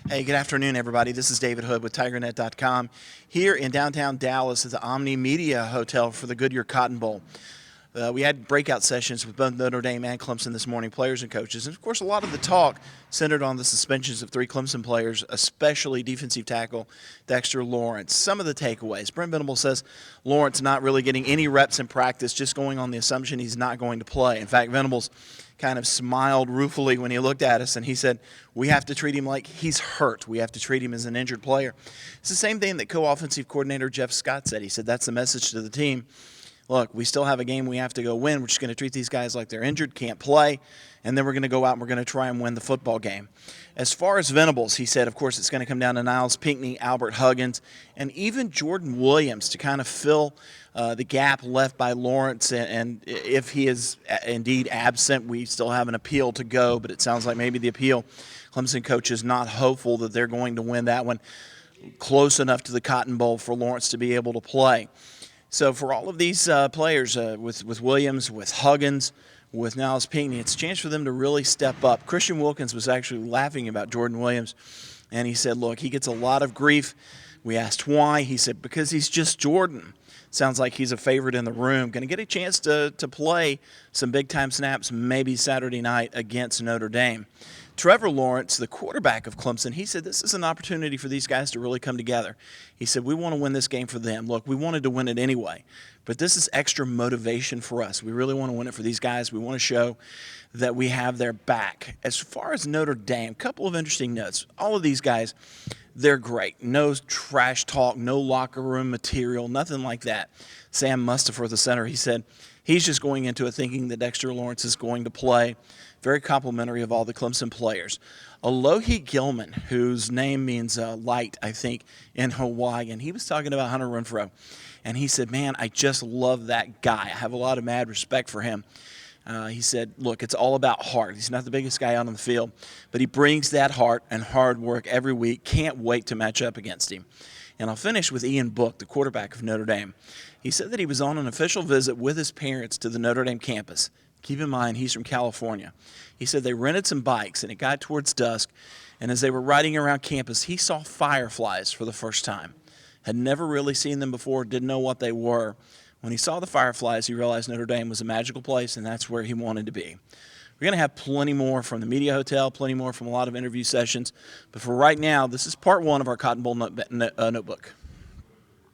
Hey, good afternoon, everybody. This is David Hood with TigerNet.com here in downtown Dallas at the Omni Media Hotel for the Goodyear Cotton Bowl. We had breakout sessions with both Notre Dame and Clemson this morning, players and coaches. And, of course, a lot of the talk centered on the suspensions of three Clemson players, especially defensive tackle Dexter Lawrence. Some of the takeaways. Brent Venables says Lawrence not really getting any reps in practice, just going on the assumption he's not going to play. In fact, Venables kind of smiled ruefully when he looked at us, and he said, we have to treat him like he's hurt. We have to treat him as an injured player. It's the same thing that co-offensive coordinator Jeff Scott said. He said that's the message to the team. Look, we still have a game we have to go win. We're just going to treat these guys like they're injured, can't play, and then we're going to go out and we're going to try and win the football game. As far as Venables, he said, of course, it's going to come down to Niles Pinckney, Albert Huggins, and even Jordan Williams to kind of fill the gap left by Lawrence. And if he is indeed absent, we still have an appeal to go, but it sounds like maybe the appeal, Clemson coach is not hopeful that they're going to win that one close enough to the Cotton Bowl for Lawrence to be able to play. So for all of these players, with Williams, with Huggins, with Niles Pinckney, it's a chance for them to really step up. Christian Wilkins was actually laughing about Jordan Williams, and he said, look, he gets a lot of grief. We asked why. He said, because he's just Jordan. Sounds like he's a favorite in the room. Going to get a chance to play some big-time snaps maybe Saturday night against Notre Dame. Trevor Lawrence, the quarterback of Clemson, he said this is an opportunity for these guys to really come together. He said, we want to win this game for them. Look, we wanted to win it anyway, but this is extra motivation for us. We really want to win it for these guys. We want to show that we have their back. As far as Notre Dame, a couple of interesting notes. All of these guys, they're great. No trash talk, no locker room material, nothing like that. Sam Mustipher, the center, he said he's just going into it thinking that Dexter Lawrence is going to play. Very complimentary of all the Clemson players. Alohi Gilman, whose name means light, I think, in Hawaiian, he was talking about Hunter Renfrow. And he said, man, I just love that guy. I have a lot of mad respect for him. He said, look, it's all about heart. He's not the biggest guy out on the field, but he brings that heart and hard work every week. Can't wait to match up against him. And I'll finish with Ian Book, the quarterback of Notre Dame. He said that he was on an official visit with his parents to the Notre Dame campus. Keep in mind, he's from California. He said they rented some bikes, and it got towards dusk, and as they were riding around campus, he saw fireflies for the first time. Had never really seen them before, didn't know what they were. When he saw the fireflies, he realized Notre Dame was a magical place, and that's where he wanted to be. We're going to have plenty more from the media hotel, plenty more from a lot of interview sessions, but for right now, this is part one of our Cotton Bowl notebook.